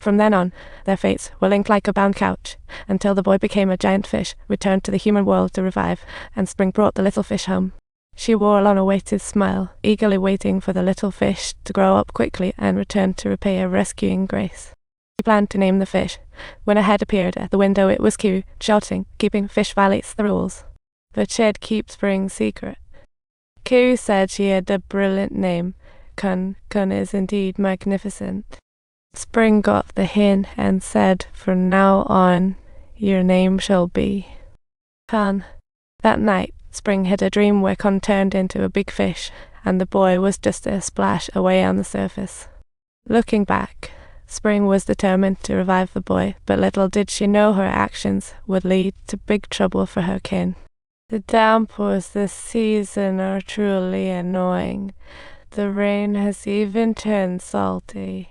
From then on, their fates were linked like a bound couch, until the boy became a giant fish, returned to the human world to revive, and Spring brought the little fish home. She wore a long-awaited smile, eagerly waiting for the little fish to grow up quickly and return to repay her rescuing grace. She planned to name the fish. When a head appeared at the window, it was Q, shouting, "Keeping fish violates the rules." But she'd keep Spring's secret. Q said she had a brilliant name. Chun is indeed magnificent. Spring got the hint and said, "From now on, your name shall be Chun." That night, Spring had a dream where Chun turned into a big fish, and the boy was just a splash away on the surface. Looking back, Spring was determined to revive the boy, but little did she know her actions would lead to big trouble for her kin. The downpours this season are truly annoying. The rain has even turned salty.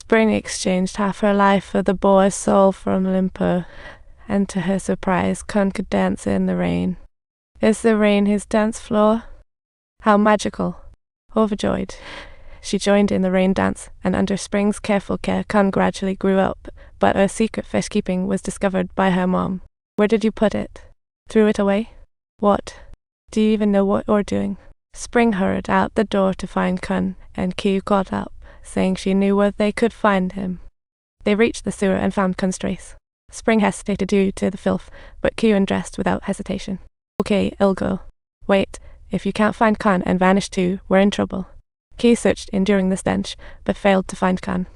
Spring exchanged half her life for the boy's soul from Limpo, and to her surprise, Chun could dance in the rain. Is the rain his dance floor? How magical! Overjoyed, she joined in the rain dance, and under Spring's careful care, Chun gradually grew up, but her secret fish keeping was discovered by her mom. "Where did you put it? Threw it away? What? Do you even know what you're doing?" Spring hurried out the door to find Chun, and Q caught up, saying she knew where they could find him. They reached the sewer and found Chun's trace. Spring hesitated due to the filth, but Q undressed without hesitation. "Okay, I'll go." "Wait, if you can't find Chun and vanish too, we're in trouble." Q searched enduring the stench, but failed to find Chun.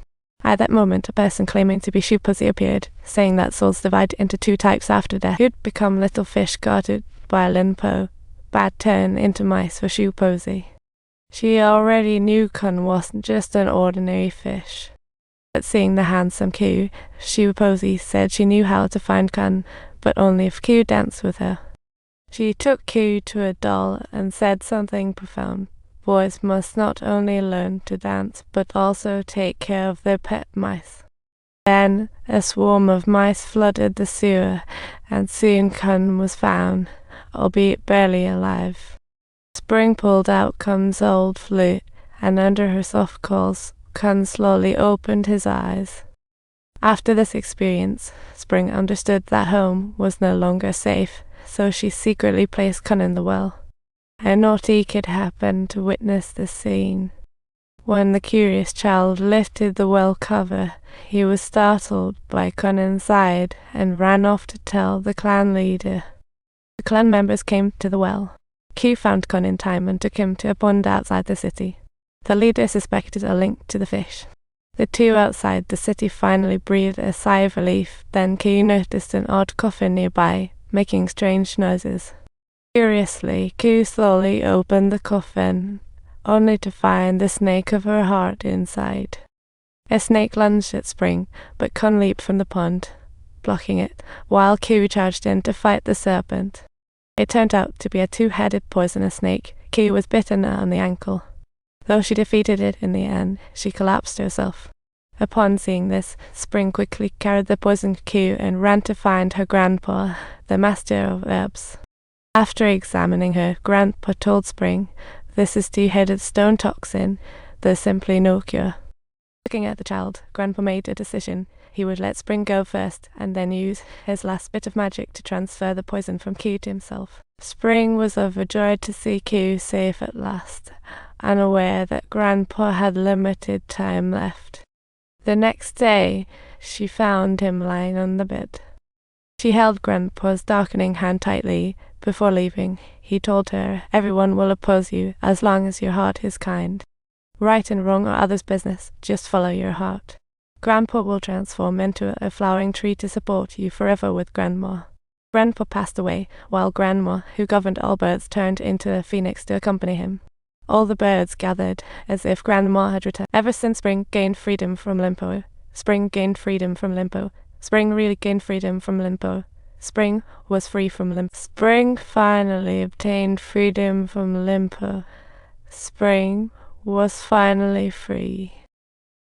At that moment, a person claiming to be Shoe Pussy appeared, saying that souls divide into two types after death. Who'd become little fish guarded by Limpo, bad turn into mice for Shoe Pussy. She already knew Chun wasn't just an ordinary fish. But seeing the handsome Q, Shoe Pussy said she knew how to find Chun, but only if Q danced with her. She took Q to a doll and said something profound. Boys must not only learn to dance, but also take care of their pet mice. Then a swarm of mice flooded the sewer, and soon Chun was found, albeit barely alive. Spring pulled out Chun's old flute, and under her soft calls, Chun slowly opened his eyes. After this experience, Spring understood that home was no longer safe, so she secretly placed Chun in the well. A naughty kid happened to witness the scene. When the curious child lifted the well cover, he was startled by Chun inside and ran off to tell the clan leader. The clan members came to the well. Q found Chun in time and took him to a pond outside the city. The leader suspected a link to the fish. The two outside the city finally breathed a sigh of relief. Then Q noticed an odd coffin nearby, making strange noises. Curiously, Q slowly opened the coffin, only to find the snake of her heart inside. A snake lunged at Spring, but Chun leaped from the pond, blocking it, while Q charged in to fight the serpent. It turned out to be a two-headed poisonous snake. Q was bitten on the ankle. Though she defeated it in the end, she collapsed herself. Upon seeing this, Spring quickly carried the poisoned Q and ran to find her grandpa, the master of herbs. After examining her, Grandpa told Spring, "This is two-headed stone toxin. There's simply no cure." Looking at the child, Grandpa made a decision. He would let Spring go first, and then use his last bit of magic to transfer the poison from Q to himself. Spring was overjoyed to see Q safe at last, unaware that Grandpa had limited time left. The next day, she found him lying on the bed. She held Grandpa's darkening hand tightly. Before leaving, he told her, "Everyone will oppose you as long as your heart is kind. Right and wrong are others' business, just follow your heart. Grandpa will transform into a flowering tree to support you forever with Grandma." Grandpa passed away, while Grandma, who governed all birds, turned into a phoenix to accompany him. All the birds gathered, as if Grandma had returned. Ever since Spring gained freedom from Limpo, Spring gained freedom from Limpo, Spring really gained freedom from Limpo. Spring was free from Limpo. Spring finally obtained freedom from Limpo. Spring was finally free.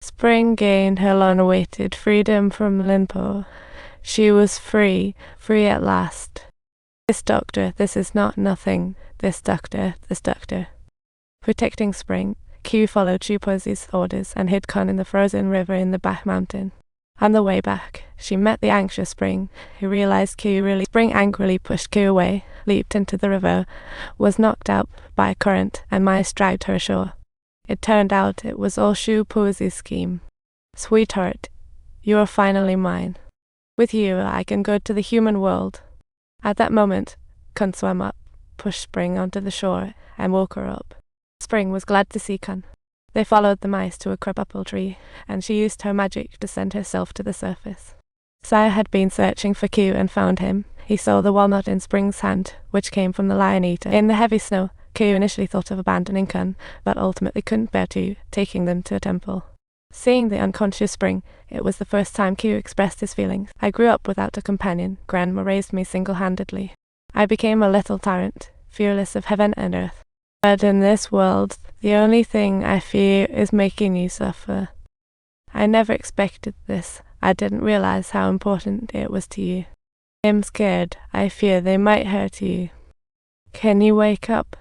Spring gained her long-awaited freedom from Limpo. She was free, free at last. This doctor, this is not nothing. This doctor. Protecting Spring, Q followed Chupozi's orders and hid Chun in the frozen river in the back mountain. On the way back, she met the anxious Spring, who realized Q really. Spring angrily pushed Q away, leaped into the river, was knocked out by a current, and mice dragged her ashore. It turned out it was all Chupozi's scheme. Sweetheart, you are finally mine. With you, I can go to the human world. At that moment, Chun swam up, pushed Spring onto the shore, and woke her up. Spring was glad to see Chun. They followed the mice to a crabapple tree, and she used her magic to send herself to the surface. Sire had been searching for Q and found him. He saw the walnut in Spring's hand, which came from the lion-eater. In the heavy snow, Q initially thought of abandoning Chun, but ultimately couldn't bear to, taking them to a temple. Seeing the unconscious Spring, it was the first time Q expressed his feelings. I grew up without a companion. Grandma raised me single-handedly. I became a little tyrant, fearless of heaven and earth. But in this world, the only thing I fear is making you suffer. I never expected this. I didn't realize how important it was to you. I'm scared. I fear they might hurt you. Can you wake up?